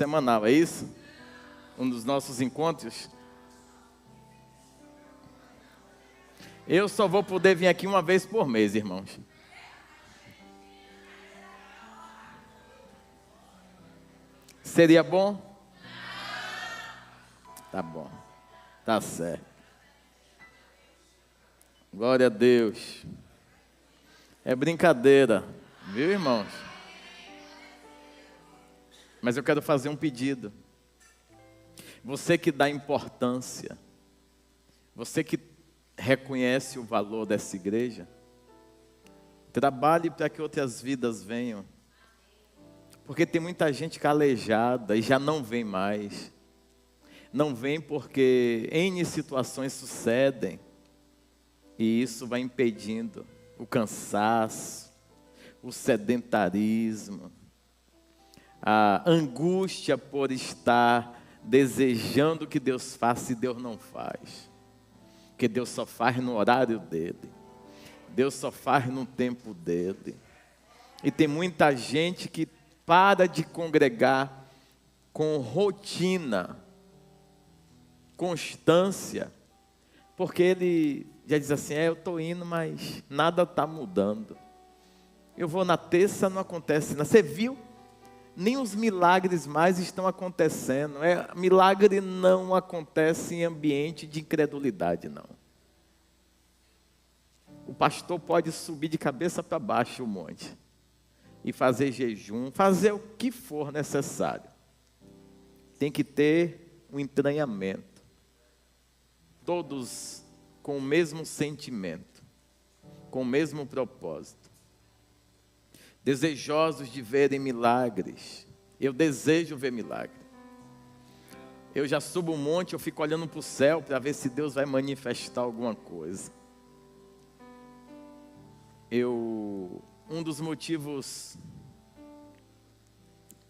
semanal, é isso? Um dos nossos encontros. Eu só vou poder vir aqui uma vez por mês, irmãos. Seria bom? Tá bom. Tá certo. Glória a Deus. É brincadeira, viu, irmãos? Mas eu quero fazer um pedido. Você que dá importância, você que reconhece o valor dessa igreja, trabalhe para que outras vidas venham. Porque tem muita gente calejada e já não vem mais. Não vem porque N situações sucedem. E isso vai impedindo o cansaço, o sedentarismo, a angústia por estar desejando que Deus faça e Deus não faz. Porque Deus só faz no horário dele. Deus só faz no tempo dele. E tem muita gente que para de congregar com rotina, constância, porque ele já diz assim, eu estou indo, mas nada está mudando. Eu vou na terça, não acontece nada. Você viu? Nem os milagres mais estão acontecendo. Milagre não acontece em ambiente de incredulidade, não. O pastor pode subir de cabeça para baixo o monte e fazer jejum, fazer o que for necessário. Tem que ter um entranhamento. Todos com o mesmo sentimento, com o mesmo propósito. Desejosos de verem milagres. Eu desejo ver milagre. Eu já subo um monte, eu fico olhando para o céu para ver se Deus vai manifestar alguma coisa. Um dos motivos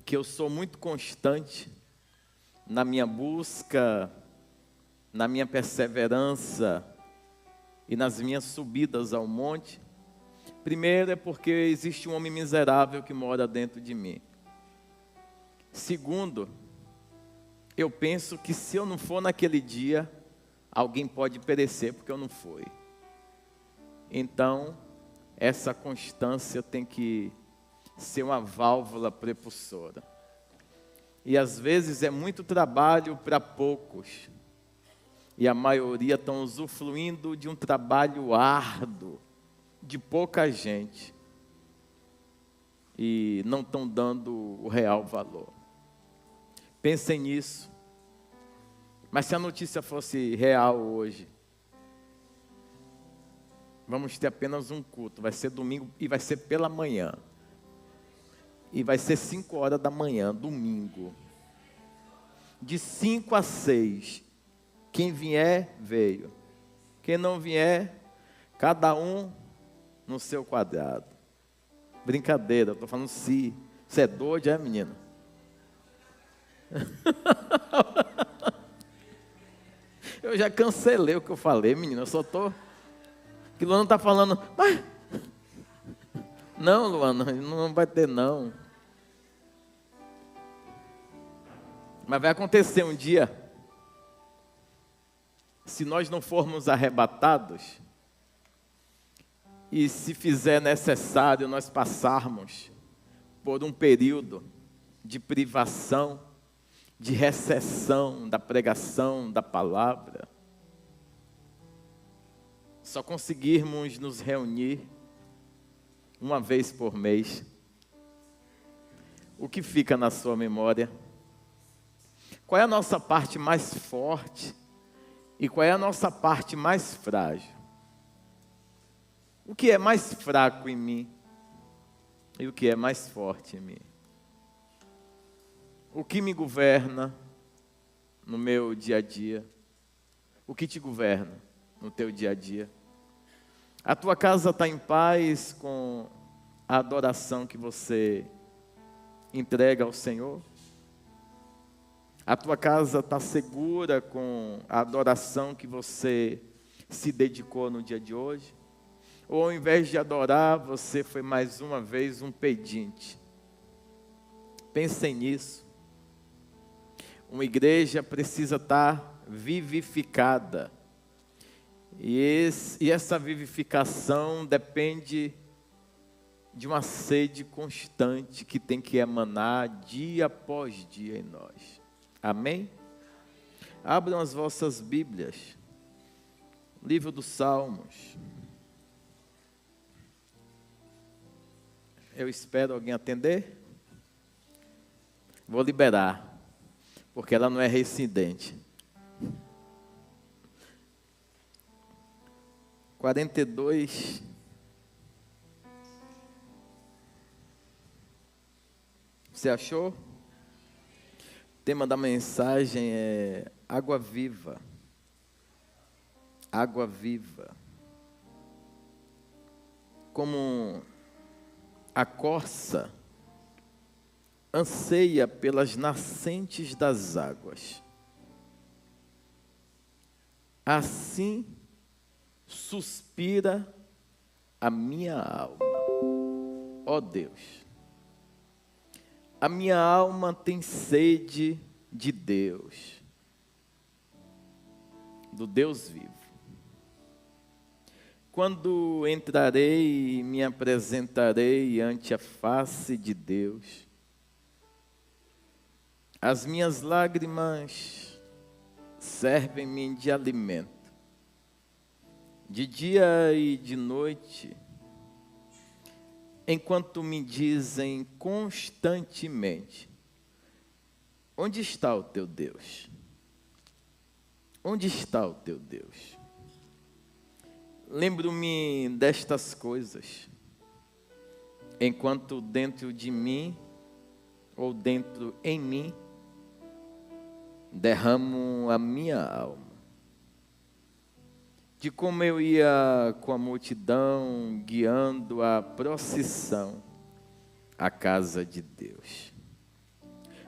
que eu sou muito constante na minha busca, na minha perseverança e nas minhas subidas ao monte, primeiro é porque existe um homem miserável que mora dentro de mim. Segundo, eu penso que se eu não for naquele dia, alguém pode perecer porque eu não fui. Então, essa constância tem que ser uma válvula prepulsora. E às vezes é muito trabalho para poucos. E a maioria estão usufruindo de um trabalho árduo, de pouca gente. E não estão dando o real valor. Pensem nisso. Mas se a notícia fosse real hoje, vamos ter apenas um culto, vai ser domingo e vai ser pela manhã. E vai ser 5 horas da manhã, domingo. De 5 a 6. Quem vier, veio. Quem não vier, cada um no seu quadrado. Brincadeira, eu estou falando se. Você é doido, é, menina? Eu já cancelei o que eu falei, menina. Eu só estou... Que Luana está falando, mas... Não, Luana, não vai ter não. Mas vai acontecer um dia, se nós não formos arrebatados, e se fizer necessário nós passarmos por um período de privação, de recessão da pregação da palavra, só conseguirmos nos reunir uma vez por mês, o que fica na sua memória? Qual é a nossa parte mais forte e qual é a nossa parte mais frágil? O que é mais fraco em mim e o que é mais forte em mim? O que me governa no meu dia a dia? O que te governa no teu dia a dia? A tua casa está em paz com a adoração que você entrega ao Senhor? A tua casa está segura com a adoração que você se dedicou no dia de hoje? Ou ao invés de adorar, você foi mais uma vez um pedinte? Pensem nisso. Uma igreja precisa estar vivificada. E essa vivificação depende de uma sede constante que tem que emanar dia após dia em nós. Amém? Abram as vossas Bíblias. Livro dos Salmos. Eu espero alguém atender. Vou liberar, porque ela não é reincidente. 42. Você achou? O tema da mensagem é água viva. Água viva. Como a corça anseia pelas nascentes das águas, assim suspira a minha alma. Ó Deus, a minha alma tem sede de Deus, do Deus vivo. Quando entrarei e me apresentarei ante a face de Deus, as minhas lágrimas servem-me de alimento. De dia e de noite, enquanto me dizem constantemente: onde está o teu Deus? Onde está o teu Deus? Lembro-me destas coisas, enquanto dentro de mim, ou dentro em mim, derramo a minha alma. De como eu ia com a multidão guiando a procissão à casa de Deus,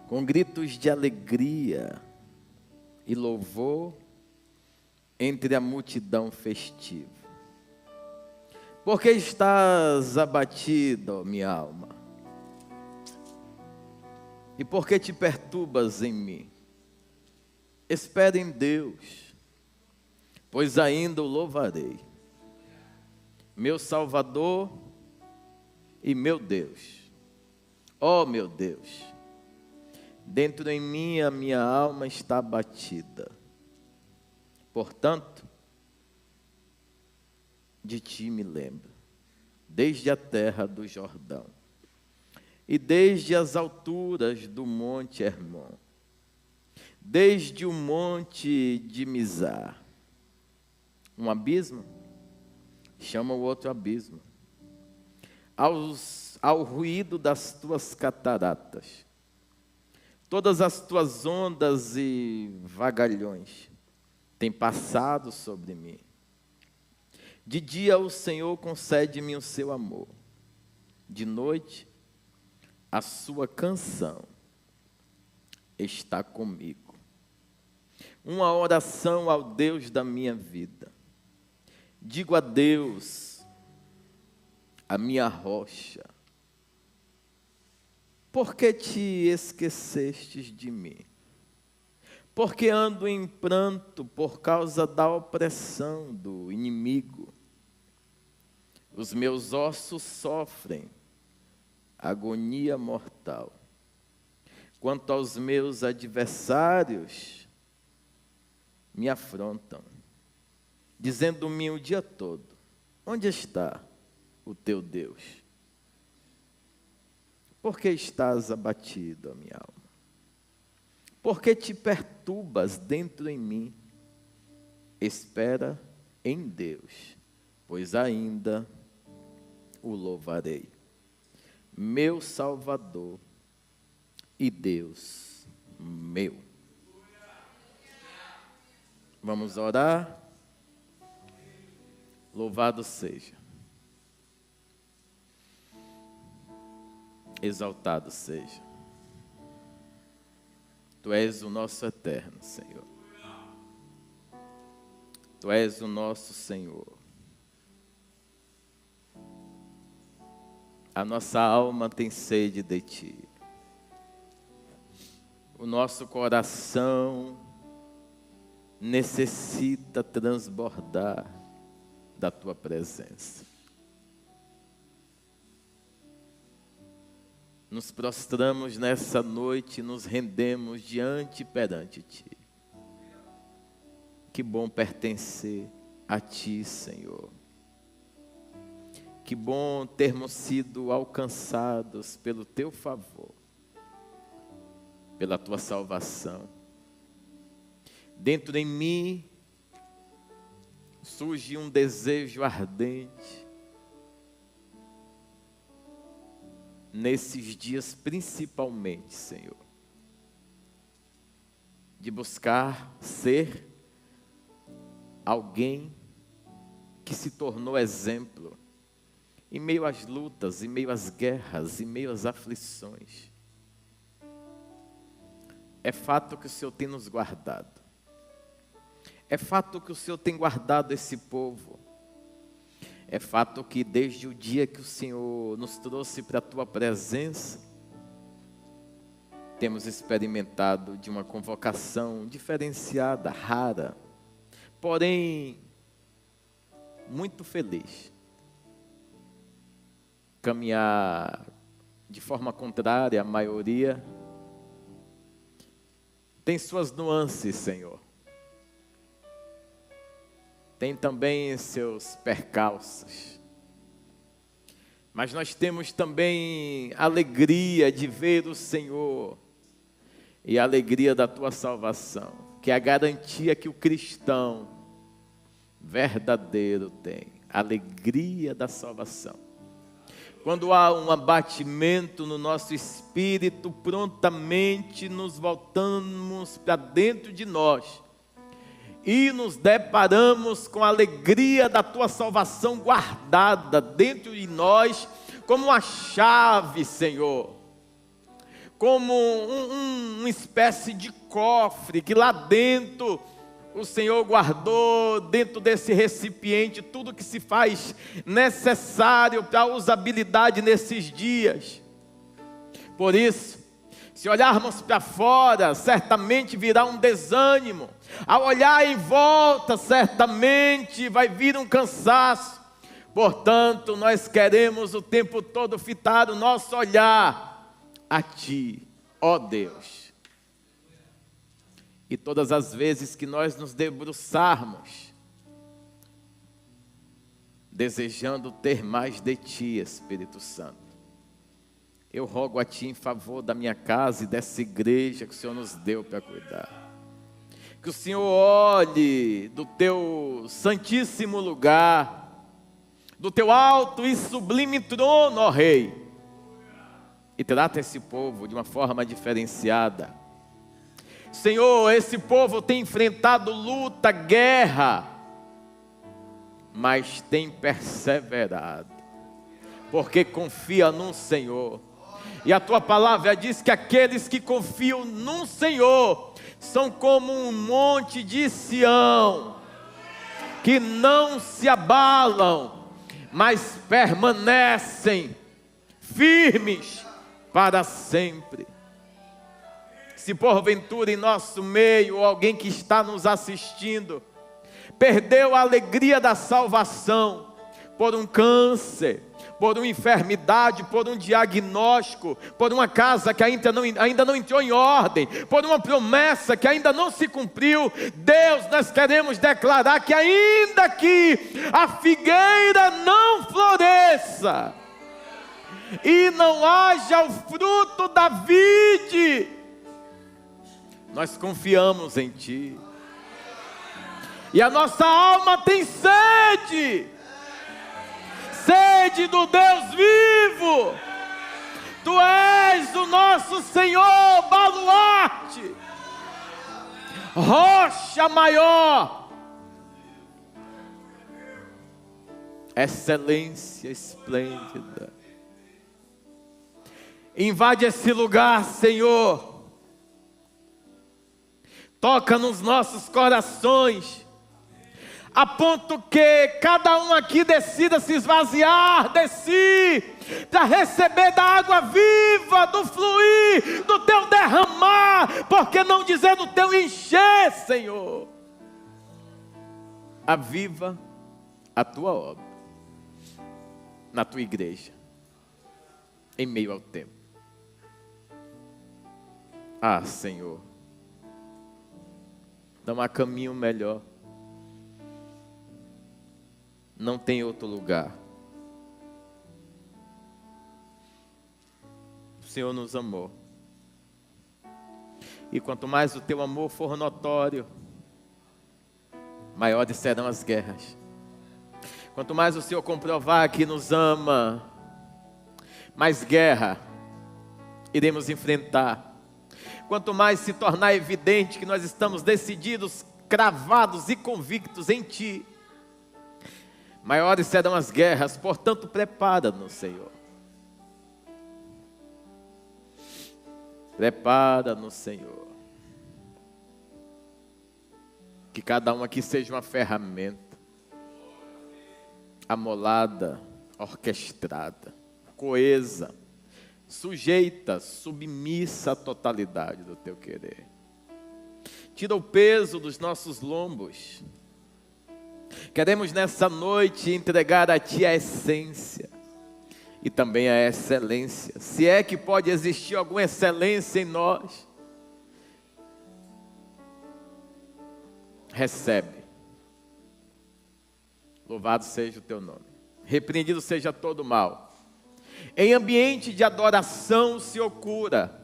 com gritos de alegria e louvor entre a multidão festiva. Por que estás abatida, ó minha alma? E por que te perturbas em mim? Espera em Deus, pois ainda o louvarei, meu Salvador e meu Deus. Ó meu Deus, dentro em mim a minha alma está abatida. Portanto, de ti me lembro, desde a terra do Jordão, e desde as alturas do monte Hermon, desde o monte de Mizar. Um abismo chama o outro abismo. Ao ruído das tuas cataratas, todas as tuas ondas e vagalhões têm passado sobre mim. De dia o Senhor concede-me o seu amor, de noite a sua canção está comigo. Uma oração ao Deus da minha vida. Digo a Deus, a minha rocha: por que te esquecestes de mim? Porque ando em pranto por causa da opressão do inimigo. Os meus ossos sofrem agonia mortal. Quanto aos meus adversários, me afrontam, dizendo-me o dia todo: onde está o teu Deus? Por que estás abatido, a minha alma? Por que te perturbas dentro em mim? Espera em Deus, pois ainda o louvarei, meu Salvador e Deus meu. Vamos orar? Louvado seja, exaltado seja. Tu és o nosso eterno Senhor. Tu és o nosso Senhor. A nossa alma tem sede de Ti. o nosso coração necessita transbordar da tua presença. Nos prostramos nessa noite e nos rendemos perante Ti. Que bom pertencer a Ti, Senhor. Que bom termos sido alcançados pelo Teu favor, pela Tua salvação. Dentro de mim surge um desejo ardente, nesses dias principalmente, Senhor, de buscar ser alguém que se tornou exemplo em meio às lutas, em meio às guerras, em meio às aflições. É fato que o Senhor tem nos guardado. É fato que o Senhor tem guardado esse povo. É fato que desde o dia que o Senhor nos trouxe para a Tua presença, temos experimentado de uma convocação diferenciada, rara, porém muito feliz. Caminhar de forma contrária à maioria tem suas nuances, Senhor. Tem também seus percalços. Mas nós temos também alegria de ver o Senhor e a alegria da Tua salvação, que é a garantia que o cristão verdadeiro tem, a alegria da salvação. Quando há um abatimento no nosso espírito, prontamente nos voltamos para dentro de nós e nos deparamos com a alegria da Tua salvação guardada dentro de nós, como uma chave, Senhor, como uma espécie de cofre, que lá dentro o Senhor guardou, dentro desse recipiente, tudo que se faz necessário para a usabilidade nesses dias. Por isso, se olharmos para fora, certamente virá um desânimo. Ao olhar em volta, certamente vai vir um cansaço. Portanto, nós queremos o tempo todo fitar o nosso olhar a Ti, ó Deus. E todas as vezes que nós nos debruçarmos, desejando ter mais de Ti, Espírito Santo, eu rogo a Ti em favor da minha casa e dessa igreja que o Senhor nos deu para cuidar. Que o Senhor olhe do Teu santíssimo lugar, do Teu alto e sublime trono, ó Rei, e trata esse povo de uma forma diferenciada. Senhor, esse povo tem enfrentado luta, guerra, mas tem perseverado, porque confia no Senhor. E a Tua palavra diz que aqueles que confiam no Senhor são como um monte de Sião, que não se abalam, mas permanecem firmes para sempre. Se porventura em nosso meio alguém que está nos assistindo perdeu a alegria da salvação por um câncer, por uma enfermidade, por um diagnóstico, por uma casa que ainda não entrou em ordem, por uma promessa que ainda não se cumpriu, Deus, nós queremos declarar que ainda que a figueira não floresça e não haja o fruto da vide, nós confiamos em Ti, e a nossa alma tem sede do Deus vivo. Tu és o nosso Senhor, baluarte, rocha maior, excelência esplêndida. Invade esse lugar, Senhor. Toca nos nossos corações. a ponto que cada um aqui decida se esvaziar de si, para receber da água viva, do fluir, do teu derramar, porque não dizer do teu encher, Senhor. Aviva a tua obra, na tua igreja, em meio ao tempo. Ah, Senhor, não há caminho melhor, não tem outro lugar. O Senhor nos amou, e quanto mais o teu amor for notório, maiores serão as guerras. Quanto mais o Senhor comprovar que nos ama, mais guerra iremos enfrentar. Quanto mais se tornar evidente que nós estamos decididos, cravados e convictos em Ti, maiores serão as guerras. Portanto, prepara-nos, Senhor. Prepara-nos, Senhor. Que cada um aqui seja uma ferramenta amolada, orquestrada, coesa, sujeita, submissa à totalidade do Teu querer. Tira o peso dos nossos lombos. Queremos nessa noite entregar a Ti a essência e também a excelência. Se é que pode existir alguma excelência em nós, recebe. Louvado seja o Teu nome. Repreendido seja todo mal. Em ambiente de adoração, o Senhor cura.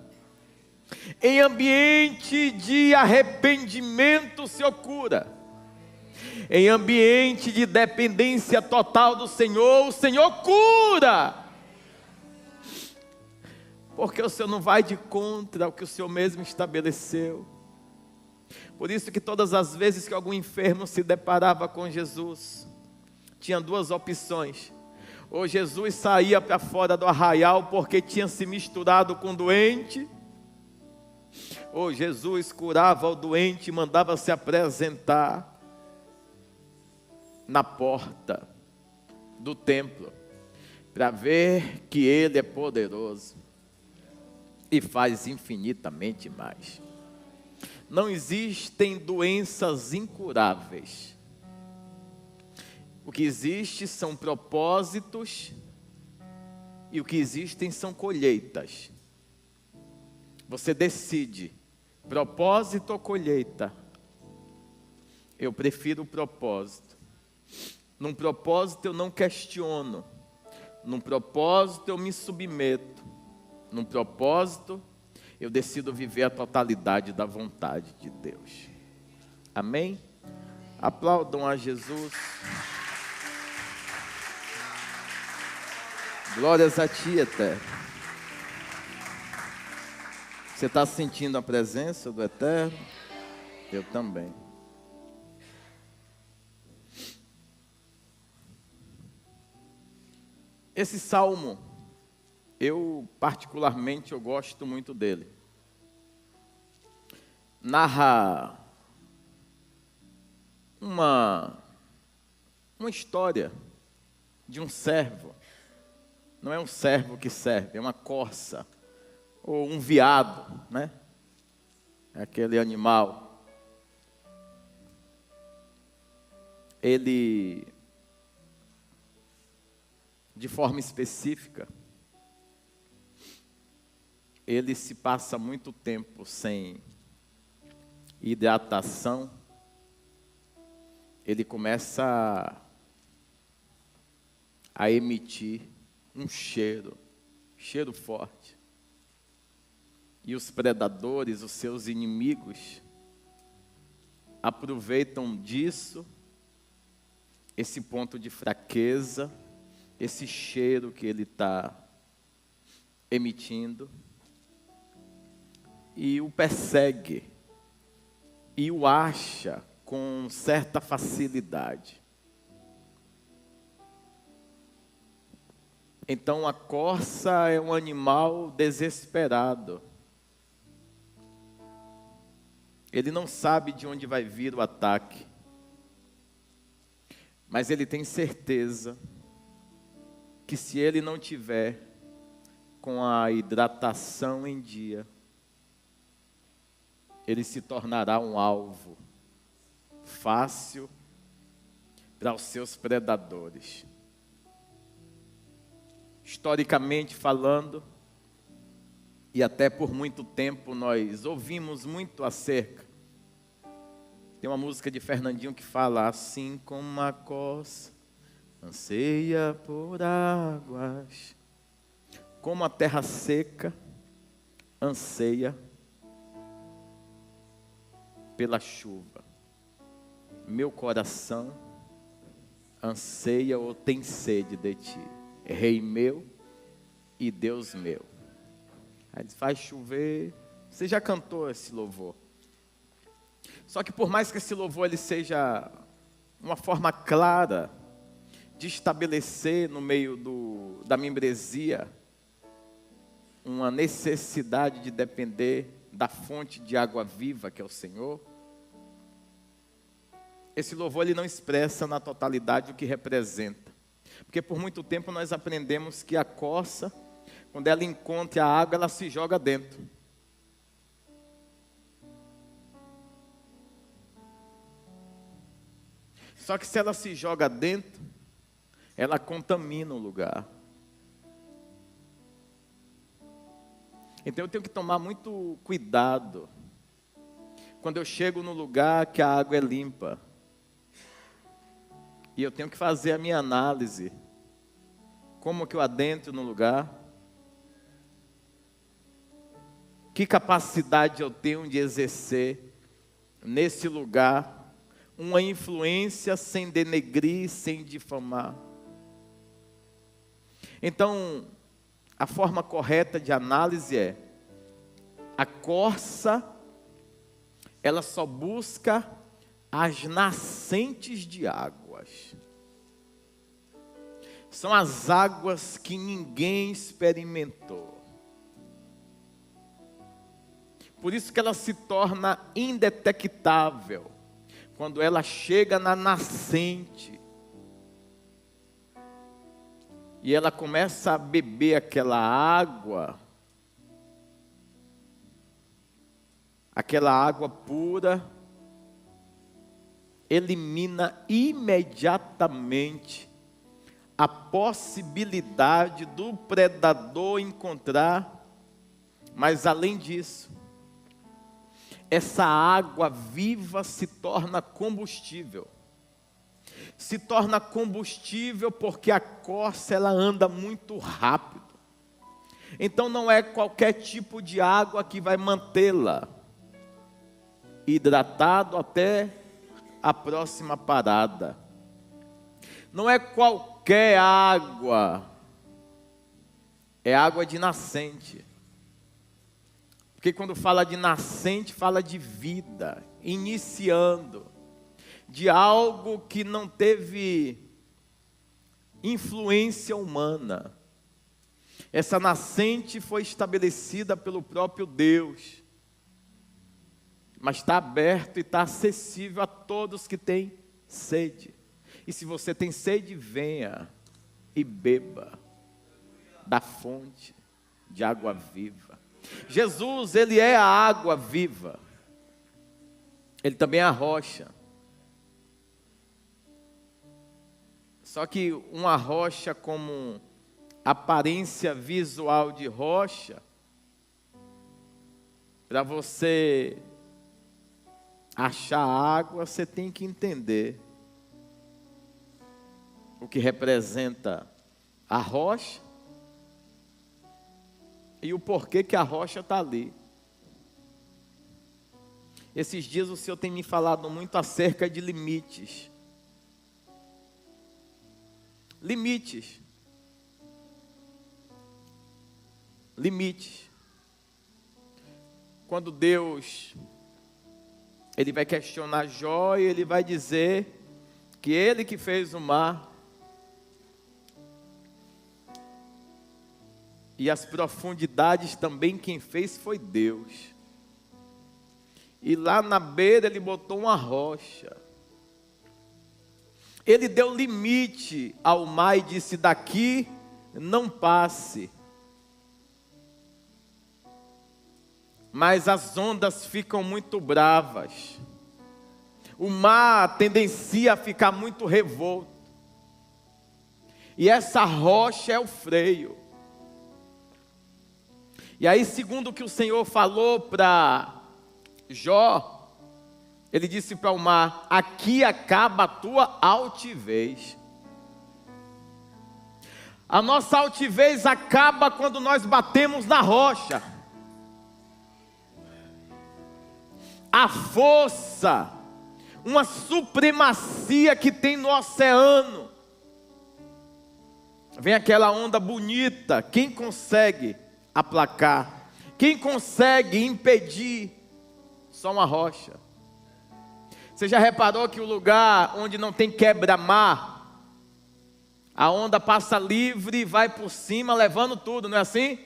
Em ambiente de arrependimento, o Senhor cura. Em ambiente de dependência total do Senhor, o Senhor cura. Porque o Senhor não vai de contra ao que o Senhor mesmo estabeleceu. Por isso que todas as vezes que algum enfermo se deparava com Jesus, tinha duas opções. Ou Jesus saía para fora do arraial porque tinha se misturado com o doente, ou Jesus curava o doente e mandava se apresentar na porta do templo, para ver que Ele é poderoso e faz infinitamente mais. Não existem doenças incuráveis. O que existe são propósitos e o que existem são colheitas. Você decide, propósito ou colheita. Eu prefiro o propósito. Num propósito eu não questiono. Num propósito eu me submeto. Num propósito eu decido viver a totalidade da vontade de Deus. Amém? Aplaudam a Jesus. Glórias a Ti, Eterno. Você está sentindo a presença do Eterno? Eu também. Esse salmo, eu particularmente gosto muito dele. Narra uma história de um servo. Não é um servo que serve, é uma corça, ou um veado, né? É aquele animal. Ele, de forma específica, ele se passa muito tempo sem hidratação. Ele começa a emitir um cheiro forte. E os predadores, os seus inimigos, aproveitam disso, esse ponto de fraqueza, esse cheiro que ele está emitindo, e o persegue, e o acha com certa facilidade. Então a corça é um animal desesperado. Ele não sabe de onde vai vir o ataque. mas ele tem certeza que se ele não tiver com a hidratação em dia, ele se tornará um alvo fácil para os seus predadores. Historicamente falando, e até por muito tempo nós ouvimos muito acerca. Tem uma música de Fernandinho que fala: assim como a coça anseia por águas, como a terra seca anseia pela chuva, meu coração anseia ou tem sede de ti, Rei meu e Deus meu. Aí diz, faz chover. Você já cantou esse louvor? Só que por mais que esse louvor ele seja uma forma clara de estabelecer no meio da membresia uma necessidade de depender da fonte de água viva que é o Senhor, esse louvor ele não expressa na totalidade o que representa. Porque por muito tempo nós aprendemos que a corça, quando ela encontra a água, ela se joga dentro. Só que se ela se joga dentro, ela contamina o lugar. Então eu tenho que tomar muito cuidado quando eu chego no lugar que a água é limpa. E eu tenho que fazer a minha análise. Como que eu adentro no lugar? Que capacidade eu tenho de exercer nesse lugar uma influência sem denegrir, sem difamar? Então, a forma correta de análise é: a corça, ela só busca as nascentes de águas. São as águas que ninguém experimentou. Por isso que ela se torna indetectável quando ela chega na nascente. E ela começa a beber aquela água pura, elimina imediatamente a possibilidade do predador encontrar. Mas além disso, essa água viva se torna combustível. Se torna combustível porque a corça ela anda muito rápido. Então não é qualquer tipo de água que vai mantê-la hidratado até a próxima parada. Não é qualquer água, é água de nascente. Porque quando fala de nascente, fala de vida, iniciando, de algo que não teve influência humana. Essa nascente foi estabelecida pelo próprio Deus, mas está aberto e está acessível a todos que têm sede. E se você tem sede, venha e beba da fonte de água viva. Jesus, ele é a água viva. Ele também é a rocha. Só que uma rocha como aparência visual de rocha, para você achar água, você tem que entender o que representa a rocha e o porquê que a rocha está ali. Esses dias o Senhor tem me falado muito acerca de limites. Limites. Limites. Quando Deus, ele vai questionar Jó e ele vai dizer que ele que fez o mar e as profundidades também quem fez foi Deus. E lá na beira ele botou uma rocha. Ele deu limite ao mar e disse: daqui não passe. Mas as ondas ficam muito bravas. O mar tendencia a ficar muito revolto. E essa rocha é o freio. E aí, segundo o que o Senhor falou para Jó, ele disse para o mar: aqui acaba a tua altivez. A nossa altivez acaba quando nós batemos na rocha. A força, uma supremacia que tem no oceano. Vem aquela onda bonita, quem consegue aplacar? Quem consegue impedir? Só uma rocha. Você já reparou que o lugar onde não tem quebra-mar, a onda passa livre e vai por cima levando tudo, não é assim?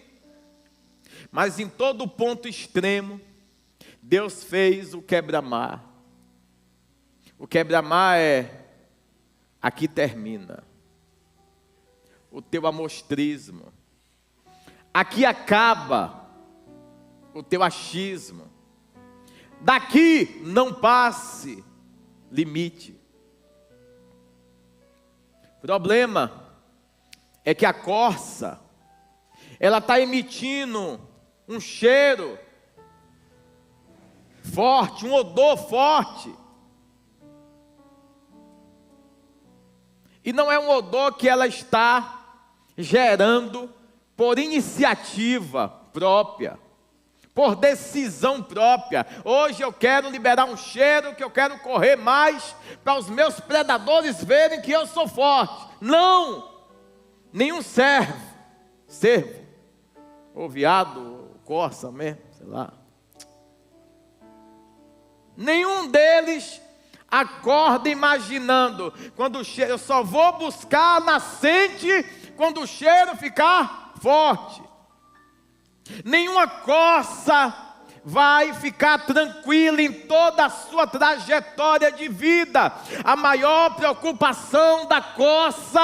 Mas em todo ponto extremo, Deus fez o quebra-mar. O quebra-mar é: aqui termina o teu amostrismo. Aqui acaba o teu achismo. Daqui não passe limite. O problema é que a corça, ela está emitindo um cheiro forte, um odor forte. E não é um odor que ela está gerando por iniciativa própria, por decisão própria. Hoje eu quero liberar um cheiro que eu quero correr mais para os meus predadores verem que eu sou forte. Não! Nenhum servo, ou veado, ou corça mesmo, sei lá. Nenhum deles acorda imaginando: quando o cheiro, eu só vou buscar a nascente quando o cheiro ficar forte. Nenhuma corça vai ficar tranquila em toda a sua trajetória de vida. A maior preocupação da corça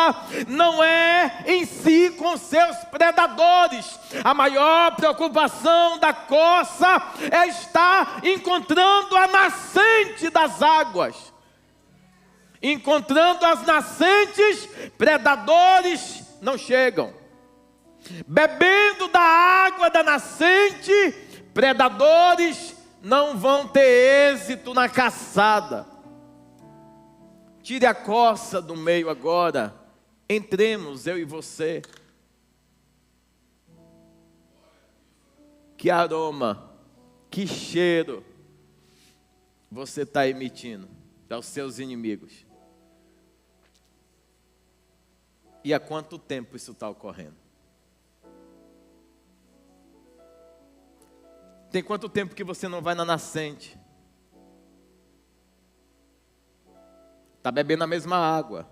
não é em si com seus predadores. A maior preocupação da corça é estar encontrando a nascente das águas. Encontrando as nascentes, predadores não chegam. Bebendo da água da nascente, predadores não vão ter êxito na caçada. Tire a corça do meio agora. Entremos, eu e você. Que aroma, que cheiro você está emitindo para os seus inimigos? E há quanto tempo isso está ocorrendo? Tem quanto tempo que você não vai na nascente? Está bebendo a mesma água.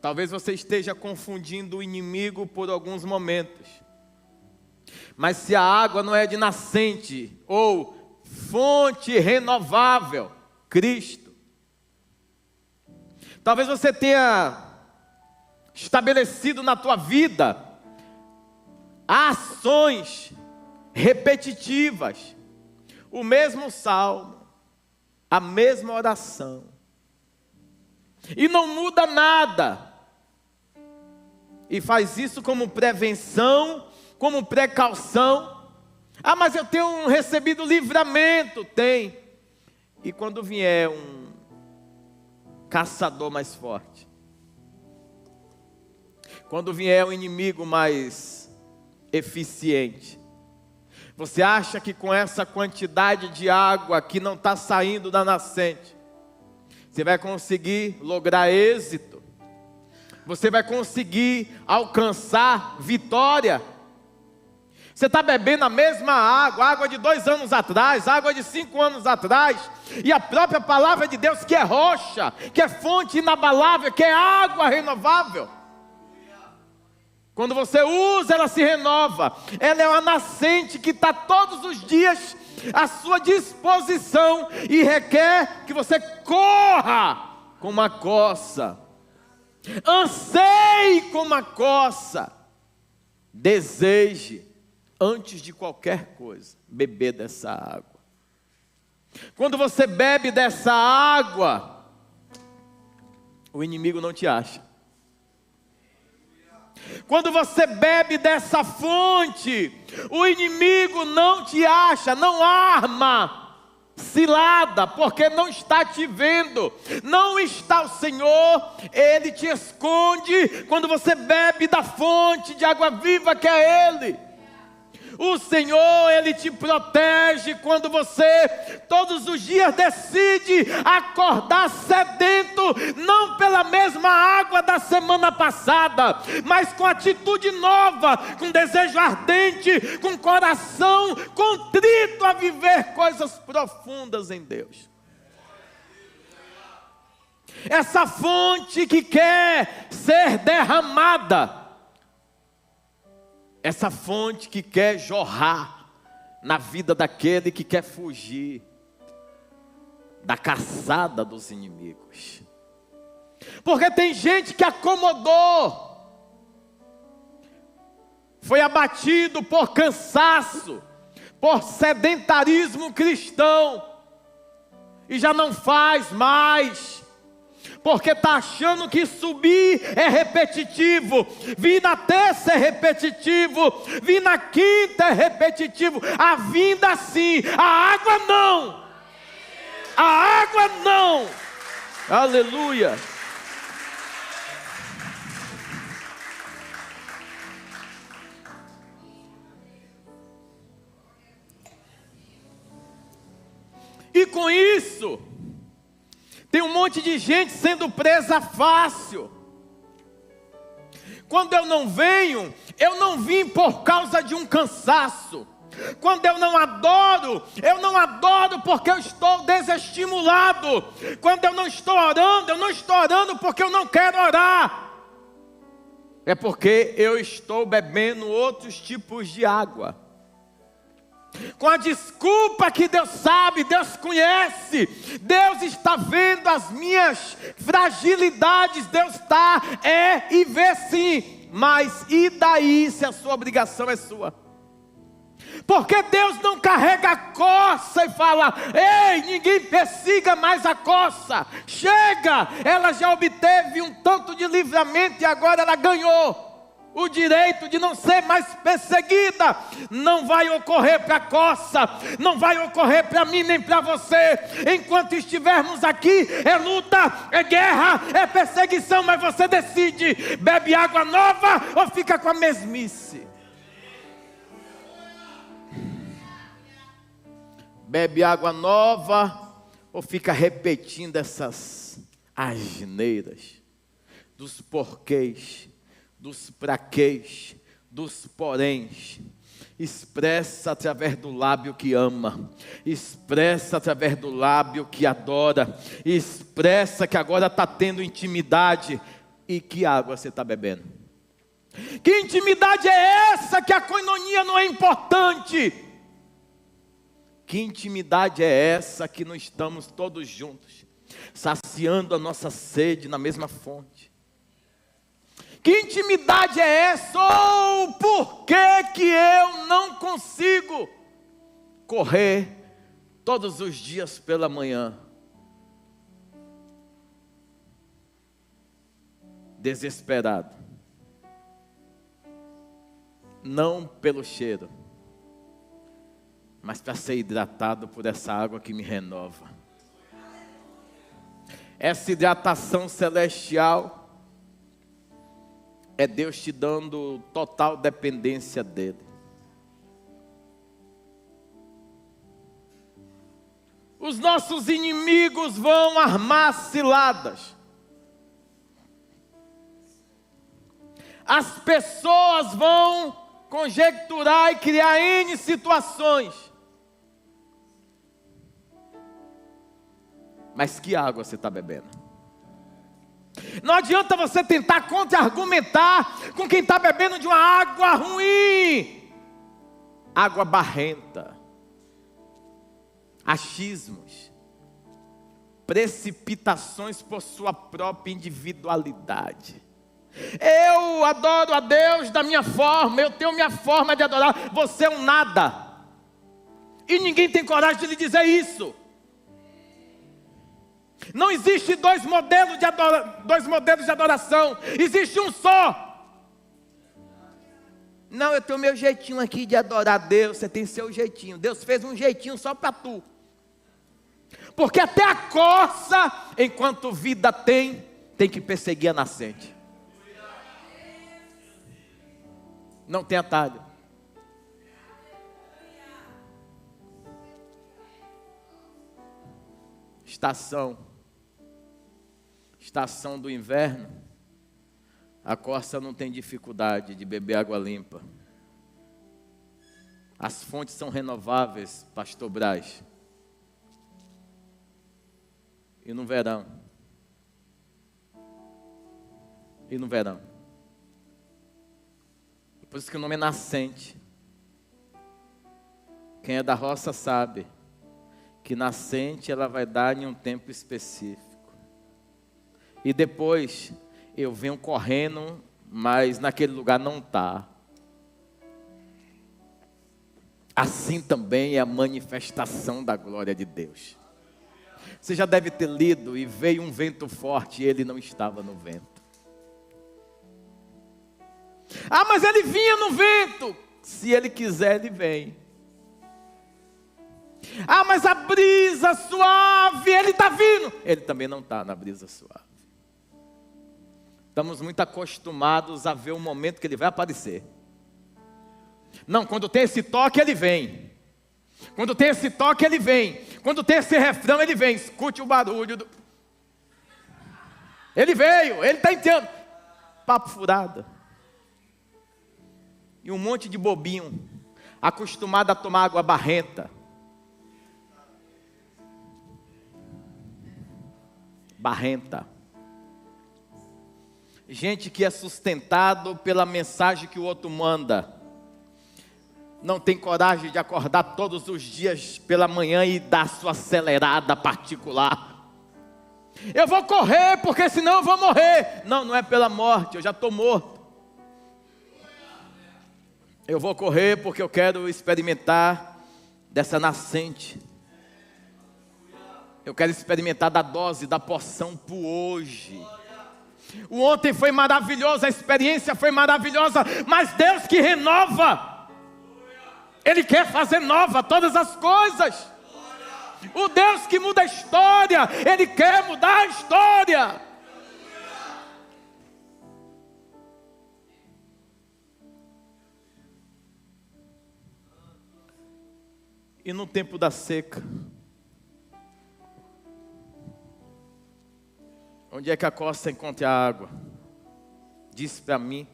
Talvez você esteja confundindo o inimigo por alguns momentos. Mas se a água não é de nascente ou fonte renovável, Cristo. Talvez você tenha estabelecido na tua vida ações repetitivas, o mesmo salmo, a mesma oração, e não muda nada, e faz isso como prevenção, como precaução. Ah, mas eu tenho recebido livramento. Tem. E quando vier um caçador mais forte, quando vier um inimigo mais eficiente, você acha que com essa quantidade de água que não está saindo da nascente, você vai conseguir lograr êxito? Você vai conseguir alcançar vitória? Você está bebendo a mesma água de 2 anos atrás, água de 5 anos atrás, e a própria palavra de Deus, que é rocha, que é fonte inabalável, que é água renovável. Quando você usa, ela se renova. Ela é uma nascente que está todos os dias a sua disposição e requer que você corra com uma coça, anseie com uma coça, deseje, antes de qualquer coisa, beber dessa água. Quando você bebe dessa água, o inimigo não te acha. Quando você bebe dessa fonte, o inimigo não te acha, não arma cilada, porque não está te vendo, não está o Senhor, Ele te esconde quando você bebe da fonte de água viva que é Ele. O Senhor, Ele te protege quando você todos os dias decide acordar sedento, não pela mesma água da semana passada, mas com atitude nova, com desejo ardente, com coração contrito a viver coisas profundas em Deus. Essa fonte que quer ser derramada, essa fonte que quer jorrar na vida daquele que quer fugir da caçada dos inimigos. Porque tem gente que acomodou, foi abatido por cansaço, por sedentarismo cristão, e já não faz mais, porque está achando que subir é repetitivo, vir na terça é repetitivo, vir na quinta é repetitivo, a vinda sim, a água não, a água não, aleluia. E com isso, tem um monte de gente sendo presa fácil. Quando eu não venho, eu não vim por causa de um cansaço. Quando eu não adoro porque eu estou desestimulado. Quando eu não estou orando porque eu não quero orar. É porque eu estou bebendo outros tipos de água. Com a desculpa que Deus sabe, Deus conhece, Deus está vendo as minhas fragilidades, Deus está, e vê sim, mas e daí se a sua obrigação é sua? Porque Deus não carrega a coça e fala, ei, ninguém persiga mais a coça, chega, ela já obteve um tanto de livramento e agora ela ganhou o direito de não ser mais perseguida. Não vai ocorrer para a coça, não vai ocorrer para mim nem para você. Enquanto estivermos aqui, é luta, é guerra, é perseguição, mas você decide, bebe água nova ou fica com a mesmice. Bebe água nova ou fica repetindo essas asneiras dos porquês, dos praquês, dos poréns. Expressa através do lábio que ama, expressa através do lábio que adora, expressa que agora está tendo intimidade. E que água você está bebendo? Que intimidade é essa que a koinonia não é importante? Que intimidade é essa que não estamos todos juntos, saciando a nossa sede na mesma fonte? Que intimidade é essa? Ou por que eu não consigo correr todos os dias pela manhã? Desesperado. Não pelo cheiro, mas para ser hidratado por essa água que me renova. Essa hidratação celestial é Deus te dando total dependência dEle. Os nossos inimigos vão armar ciladas. As pessoas vão conjecturar e criar N situações. Mas que água você está bebendo? Não adianta você tentar contra-argumentar com quem está bebendo de uma água ruim, água barrenta. achismos, precipitações por sua própria individualidade. Eu adoro a Deus da minha forma, eu tenho minha forma de adorar. Você é um nada. E ninguém tem coragem de lhe dizer isso. Não existe dois modelos de adoração. Existe um só. Não, eu tenho meu jeitinho aqui de adorar a Deus. Você tem seu jeitinho. Deus fez um jeitinho só para tu. Porque até a corça, enquanto vida tem que perseguir a nascente. Não tem atalho. Estação do inverno, a corça não tem dificuldade de beber água limpa. As fontes são renováveis, pastor Braz. E no verão? Por isso que o nome é nascente. Quem é da roça sabe que nascente ela vai dar em um tempo específico. E depois eu venho correndo, mas naquele lugar não está. Assim também é a manifestação da glória de Deus. Você já deve ter lido, e veio um vento forte e ele não estava no vento. Ah, mas ele vinha no vento. Se ele quiser, ele vem. Ah, mas a brisa suave, ele está vindo. Ele também não está na brisa suave. Estamos muito acostumados a ver o momento que ele vai aparecer. Não, quando tem esse toque, ele vem. Quando tem esse toque, ele vem. Quando tem esse refrão, ele vem. Escute o barulho do... Ele veio, ele está entendendo. Papo furado. E um monte de bobinho, acostumado a tomar água barrenta. Barrenta. Gente que é sustentado pela mensagem que o outro manda. Não tem coragem de acordar todos os dias pela manhã e dar sua acelerada particular. Eu vou correr porque senão eu vou morrer. Não, não é pela morte, eu já estou morto. Eu vou correr porque eu quero experimentar dessa nascente. Eu quero experimentar da dose, da porção para hoje. O ontem foi maravilhoso, a experiência foi maravilhosa, mas Deus que renova. Ele quer fazer nova todas as coisas. O Deus que muda a história, Ele quer mudar a história. E no tempo da seca, onde é que a costa encontra a água? Diz para mim.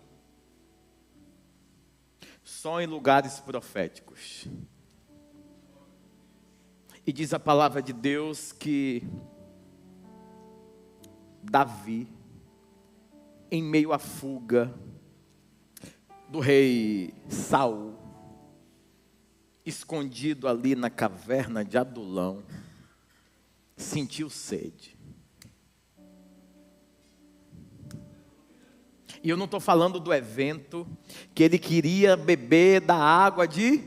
Só em lugares proféticos. E diz a palavra de Deus que Davi, em meio à fuga do rei Saul, escondido ali na caverna de Adulão, sentiu sede. E eu não estou falando do evento que ele queria beber da água de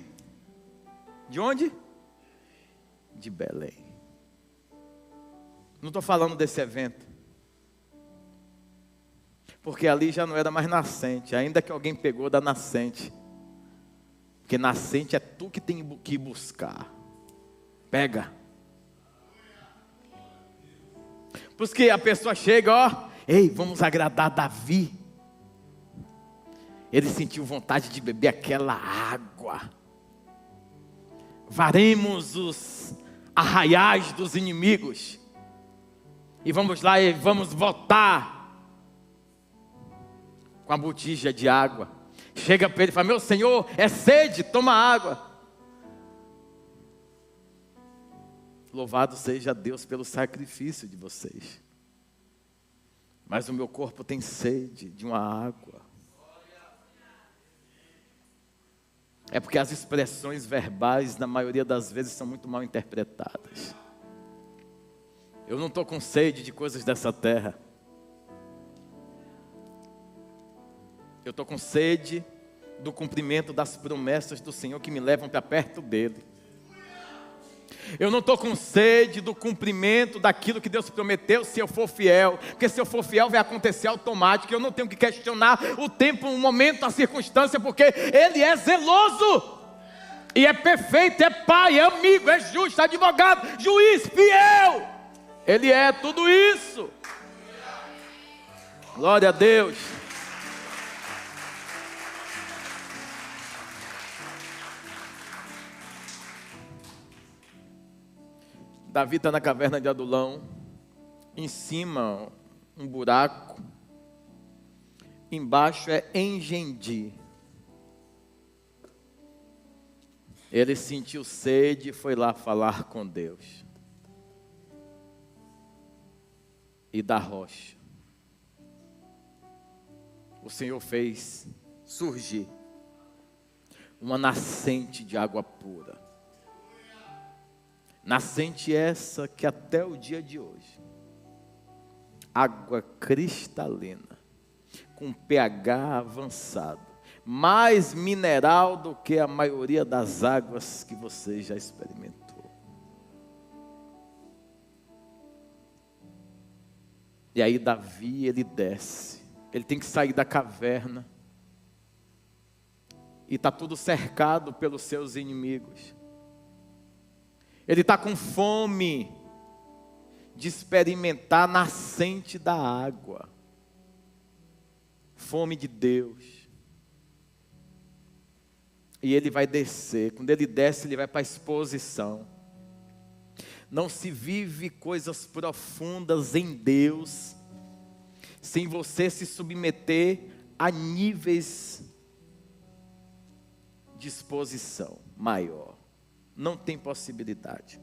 onde? De Belém. Não estou falando desse evento. Porque ali já não era mais nascente, ainda que alguém pegou da nascente. Porque nascente é tu que tem que buscar. Pega. Por isso que a pessoa chega, ó, ei, vamos agradar Davi. Ele sentiu vontade de beber aquela água. Varemos os arraiais dos inimigos. E vamos lá e vamos voltar com a botija de água. Chega para ele e fala, meu Senhor, é sede, toma água. Louvado seja Deus pelo sacrifício de vocês. Mas o meu corpo tem sede de uma água. É porque as expressões verbais, na maioria das vezes, são muito mal interpretadas. Eu não estou com sede de coisas dessa terra. Eu estou com sede do cumprimento das promessas do Senhor que me levam para perto dEle. Eu não estou com sede do cumprimento daquilo que Deus prometeu se eu for fiel. Porque se eu for fiel vai acontecer automático. Eu não tenho que questionar o tempo, o momento, a circunstância. Porque Ele é zeloso. E é perfeito, é pai, é amigo, é justo, advogado, juiz, fiel. Ele é tudo isso. Glória a Deus. Davi está na caverna de Adulão, em cima um buraco, embaixo é Engedi. Ele sentiu sede e foi lá falar com Deus. E da rocha, o Senhor fez surgir uma nascente de água pura. Nascente essa que até o dia de hoje, água cristalina, com pH avançado, mais mineral do que a maioria das águas que você já experimentou. E aí Davi, ele desce, ele tem que sair da caverna, e está tudo cercado pelos seus inimigos. Ele está com fome de experimentar a nascente da água. Fome de Deus. E ele vai descer. Quando ele desce, ele vai para a exposição. Não se vive coisas profundas em Deus sem você se submeter a níveis de exposição maior. Não tem possibilidade.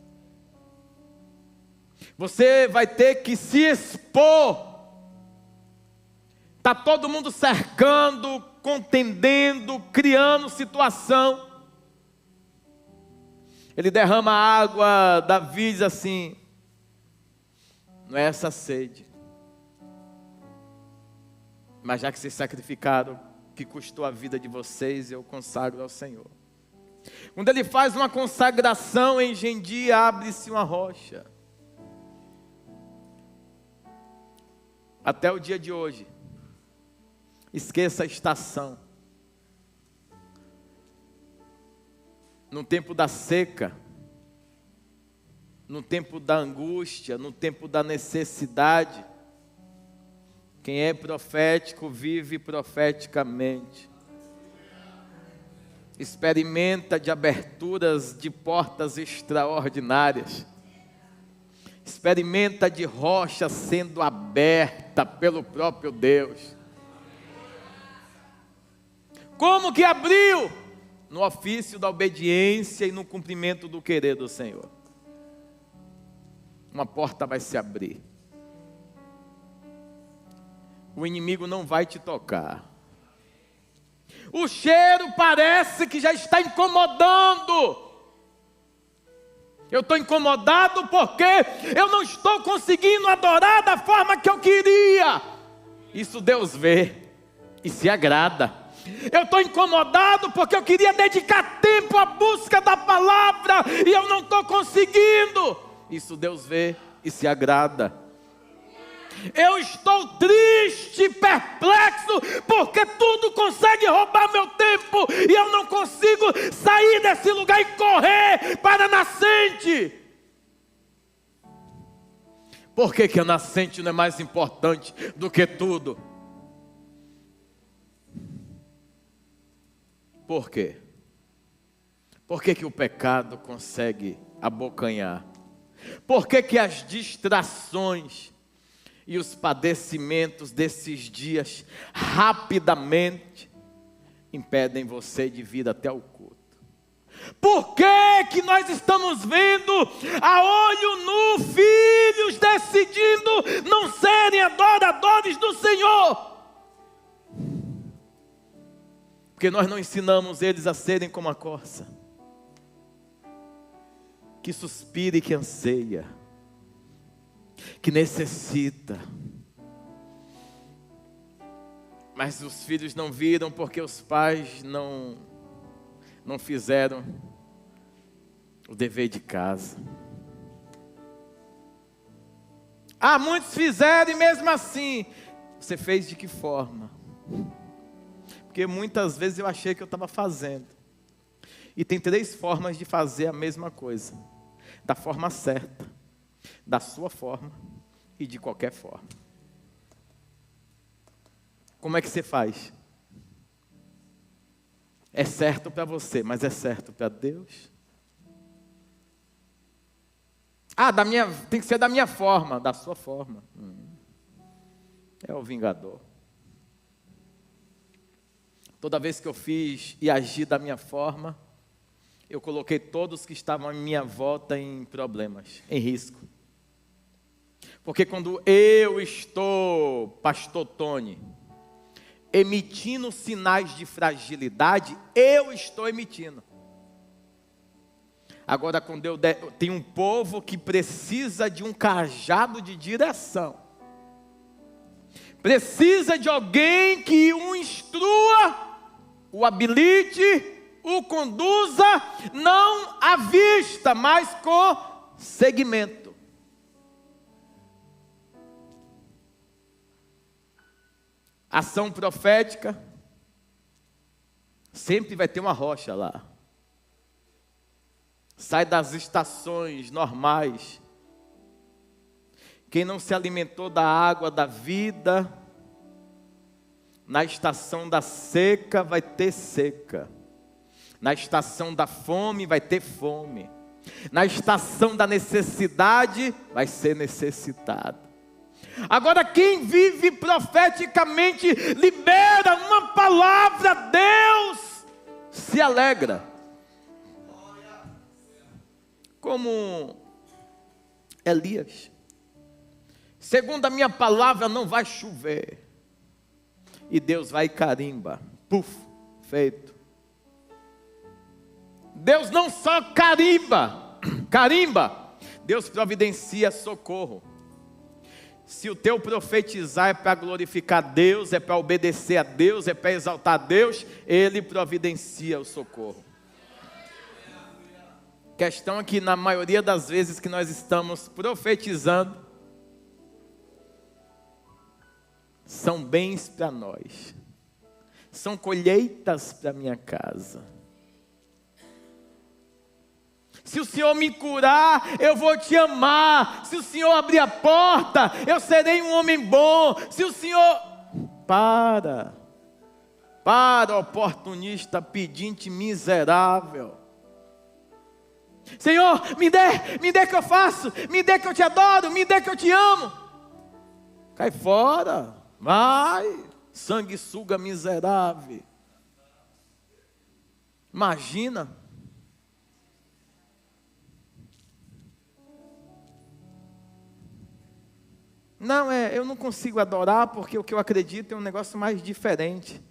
Você vai ter que se expor. Está todo mundo cercando, contendendo, criando situação. Ele derrama água, Davi diz assim: não é essa sede, mas já que vocês sacrificaram, que custou a vida de vocês, eu consagro ao Senhor. Quando ele faz uma consagração, em Engedi abre-se uma rocha. Até o dia de hoje, esqueça a estação. No tempo da seca, no tempo da angústia, no tempo da necessidade, quem é profético vive profeticamente. Experimenta de aberturas de portas extraordinárias. Experimenta de rocha sendo aberta pelo próprio Deus. Como que abriu? No ofício da obediência e no cumprimento do querer do Senhor. Uma porta vai se abrir. O inimigo não vai te tocar. O cheiro parece que já está incomodando. Eu estou incomodado porque eu não estou conseguindo adorar da forma que eu queria. Isso Deus vê e se agrada. Eu estou incomodado porque eu queria dedicar tempo à busca da palavra e eu não estou conseguindo. Isso Deus vê e se agrada. Eu estou triste, perplexo, porque tudo consegue roubar meu tempo e eu não consigo sair desse lugar e correr para a nascente. Por que que a nascente não é mais importante do que tudo? Por quê? Por que que o pecado consegue abocanhar? Por que que as distrações e os padecimentos desses dias rapidamente impedem você de vir até o culto? Por que que nós estamos vendo a olho nu filhos decidindo não serem adoradores do Senhor? Porque nós não ensinamos eles a serem como a corça, que suspira e que anseia, que necessita. Mas os filhos não viram porque os pais não fizeram o dever de casa. Muitos fizeram e mesmo assim, você fez de que forma? Porque muitas vezes eu achei que eu estava fazendo. E tem 3 formas de fazer a mesma coisa: da forma certa, da sua forma e de qualquer forma. Como é que você faz? É certo para você, mas é certo para Deus? Tem que ser da minha forma, da sua forma. É o vingador. Toda vez que eu fiz e agi da minha forma, eu coloquei todos que estavam à minha volta em problemas, em risco. Porque quando eu estou, pastor Tony, emitindo sinais de fragilidade, eu estou emitindo. Agora, quando tem um povo que precisa de um cajado de direção, precisa de alguém que o instrua, o habilite, o conduza, não à vista, mas com segmento. Ação profética, sempre vai ter uma rocha lá. Sai das estações normais. Quem não se alimentou da água da vida, na estação da seca vai ter seca. Na estação da fome vai ter fome. Na estação da necessidade vai ser necessitado. Agora quem vive profeticamente, libera uma palavra, Deus se alegra. Como Elias. Segundo a minha palavra, não vai chover. E Deus vai e carimba. Puf, feito. Deus não só carimba, Deus providencia socorro. Se o teu profetizar é para glorificar Deus, é para obedecer a Deus, é para exaltar a Deus, Ele providencia o socorro. Questão é que na maioria das vezes que nós estamos profetizando, são bens para nós, são colheitas para minha casa. Se o Senhor me curar, eu vou te amar. Se o Senhor abrir a porta, eu serei um homem bom. Se o Senhor... Para, oportunista, pedinte miserável. Senhor, me dê que eu faço, me dê que eu te adoro, me dê que eu te amo. Cai fora, vai, sanguessuga miserável. Imagina. Não, eu não consigo adorar porque o que eu acredito é um negócio mais diferente.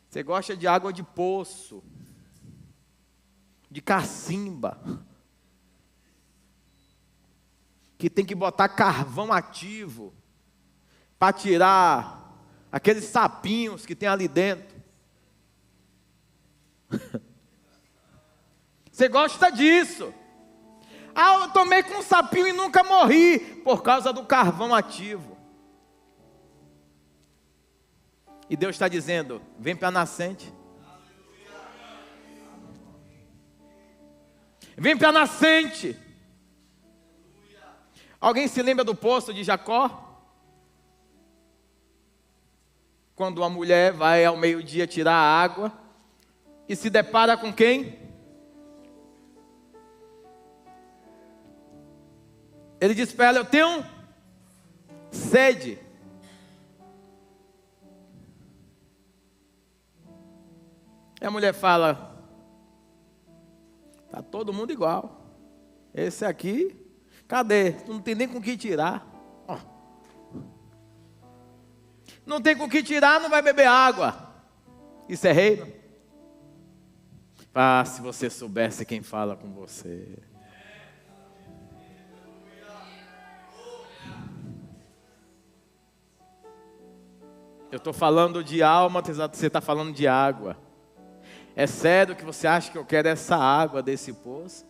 Você gosta de água de poço, de cacimba, que tem que botar carvão ativo para tirar aqueles sapinhos que tem ali dentro. Você gosta disso? Eu tomei com um sapinho e nunca morri, por causa do carvão ativo. E Deus está dizendo, vem para a nascente. Vem para a nascente. Alguém se lembra do poço de Jacó? Quando a mulher vai ao meio-dia tirar a água e se depara com quem? Ele diz para ela, eu tenho sede. E a mulher fala, está todo mundo igual. Esse aqui, cadê? Tu não tem nem com o que tirar. Não tem com o que tirar, não vai beber água. Isso é reino? Ah, se você soubesse quem fala com você. Eu estou falando de alma, você está falando de água. É sério que você acha que eu quero essa água desse poço?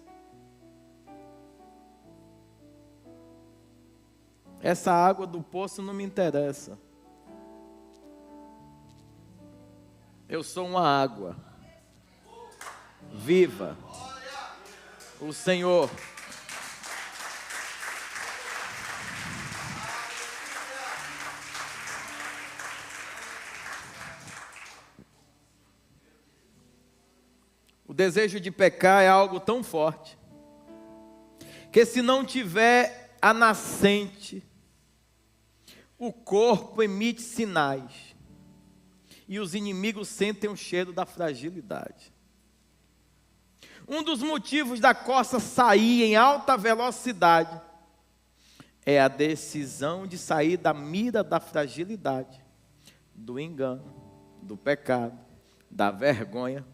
Essa água do poço não me interessa. Eu sou uma água viva. O Senhor o desejo de pecar é algo tão forte que se não tiver a nascente, o corpo emite sinais e os inimigos sentem o cheiro da fragilidade. Um dos motivos da coça sair em alta velocidade é a decisão de sair da mira da fragilidade, do engano, do pecado, da vergonha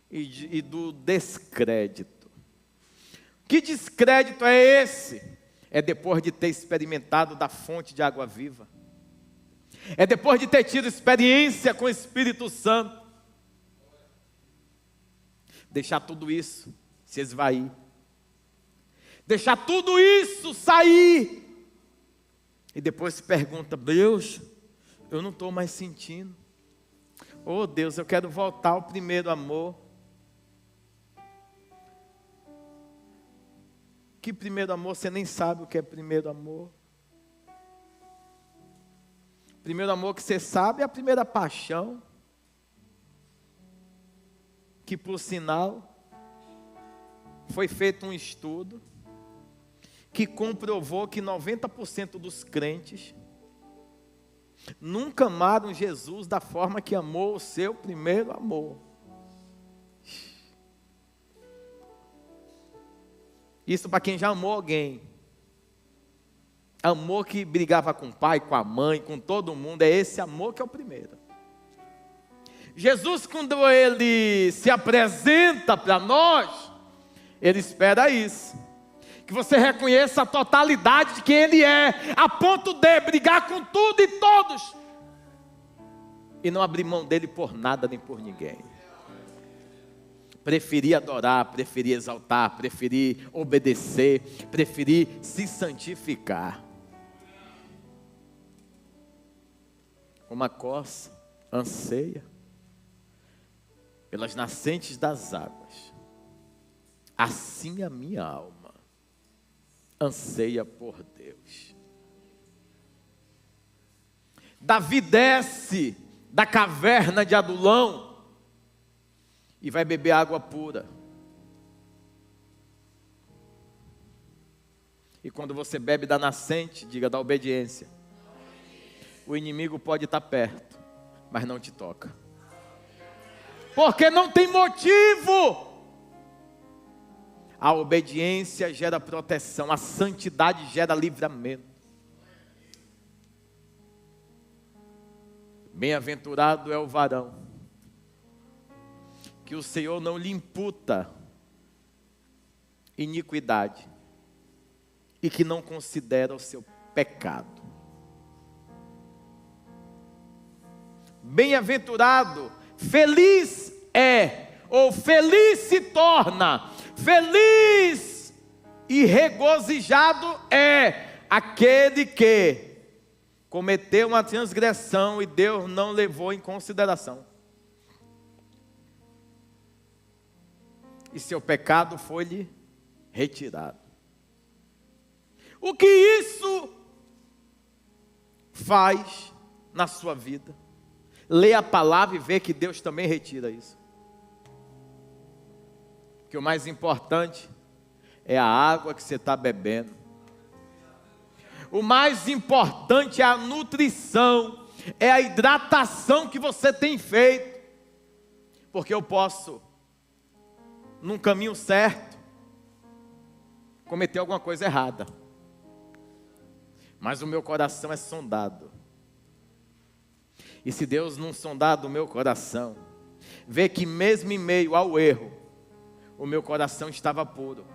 e do descrédito. Que descrédito é esse? É depois de ter experimentado da fonte de água viva. É depois de ter tido experiência com o Espírito Santo. Deixar tudo isso se esvair. Deixar tudo isso sair. E depois se pergunta: Deus, eu não estou mais sentindo. Oh Deus, eu quero voltar ao primeiro amor. Que primeiro amor? Você nem sabe o que é primeiro amor. Primeiro amor que você sabe é a primeira paixão. Que por sinal, foi feito um estudo que comprovou que 90% dos crentes nunca amaram Jesus da forma que amou o seu primeiro amor. Isso para quem já amou alguém. Amor que brigava com o pai, com a mãe, com todo mundo. É esse amor que é o primeiro. Jesus, quando Ele se apresenta para nós, Ele espera isso. Que você reconheça a totalidade de quem Ele é, a ponto de brigar com tudo e todos. E não abrir mão dEle por nada nem por ninguém. Preferir adorar, preferir exaltar, preferir obedecer, preferir se santificar. Uma coça anseia pelas nascentes das águas, assim a minha alma anseia por Deus. Davi desce da caverna de Adulão e vai beber água pura. E quando você bebe da nascente, diga da obediência. O inimigo pode estar perto, mas não te toca. Porque não tem motivo. A obediência gera proteção, a santidade gera livramento. Bem-aventurado é o varão que o Senhor não lhe imputa iniquidade e que não considera o seu pecado. Bem-aventurado, feliz é, ou feliz se torna, feliz e regozijado é aquele que cometeu uma transgressão e Deus não levou em consideração. E seu pecado foi-lhe retirado. O que isso faz na sua vida? Lê a palavra e vê que Deus também retira isso. Que o mais importante é a água que você está bebendo. O mais importante é a nutrição, é a hidratação que você tem feito. Porque eu posso, num caminho certo, cometer alguma coisa errada. Mas o meu coração é sondado. E se Deus não sondar do meu coração, vê que mesmo em meio ao erro, o meu coração estava puro.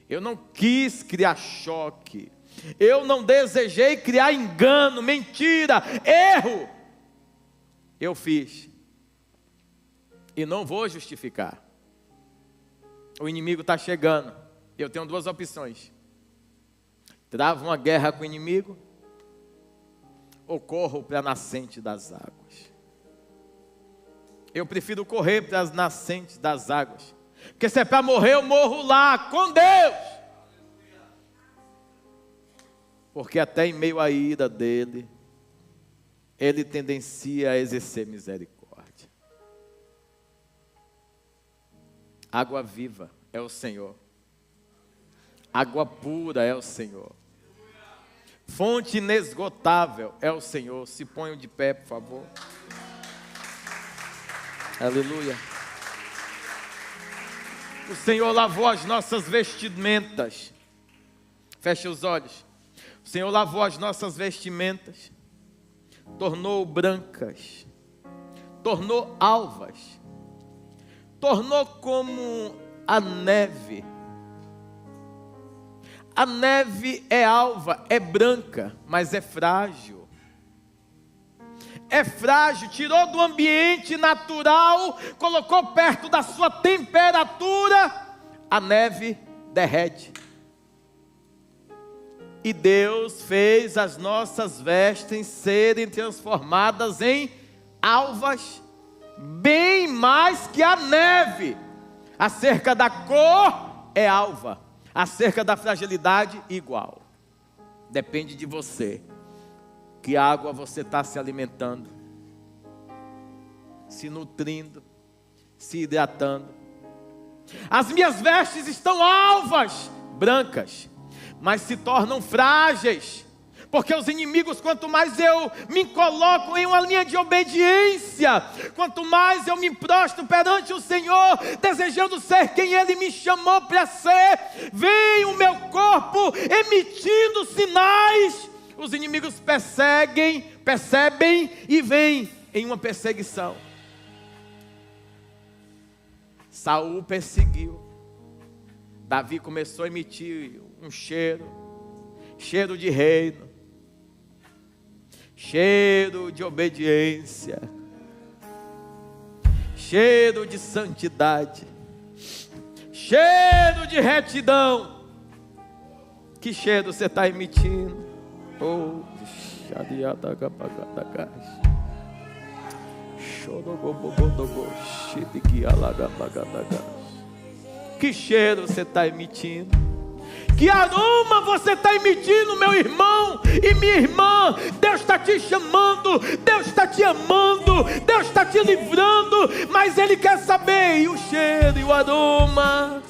Eu não quis criar choque. Eu não desejei criar engano, mentira, erro. Eu fiz. E não vou justificar. O inimigo está chegando. Eu tenho duas opções. Travo uma guerra com o inimigo, ou corro para a nascente das águas. Eu prefiro correr para as nascentes das águas. Porque se é para morrer, eu morro lá, com Deus. Porque até em meio à ira dele, ele tendencia a exercer misericórdia. Água viva é o Senhor. Água pura é o Senhor. Fonte inesgotável é o Senhor. Se ponham de pé, por favor. Aleluia. O Senhor lavou as nossas vestimentas. Feche os olhos. O Senhor lavou as nossas vestimentas, tornou brancas, tornou alvas, tornou como a neve. A neve é alva, é branca, mas é frágil. É frágil, tirou do ambiente natural, colocou perto da sua temperatura, a neve derrete. E Deus fez as nossas vestes serem transformadas em alvas, bem mais que a neve. Acerca da cor é alva, acerca da fragilidade igual. Depende de você. Que água você está se alimentando, se nutrindo, se hidratando. As minhas vestes estão alvas, brancas, mas se tornam frágeis, porque os inimigos, quanto mais eu me coloco em uma linha de obediência, quanto mais eu me prostro perante o Senhor, desejando ser quem Ele me chamou para ser, vem o meu corpo emitindo sinais. Os inimigos percebem e vêm em uma perseguição. Saul perseguiu. Davi começou a emitir um cheiro de reino, cheiro de obediência, cheiro de santidade, cheiro de retidão. Que cheiro você está emitindo? Oh, que cheiro você está emitindo? Que aroma você está emitindo, meu irmão e minha irmã? Deus está te chamando, Deus está te amando, Deus está te livrando, mas Ele quer saber, e o cheiro e o aroma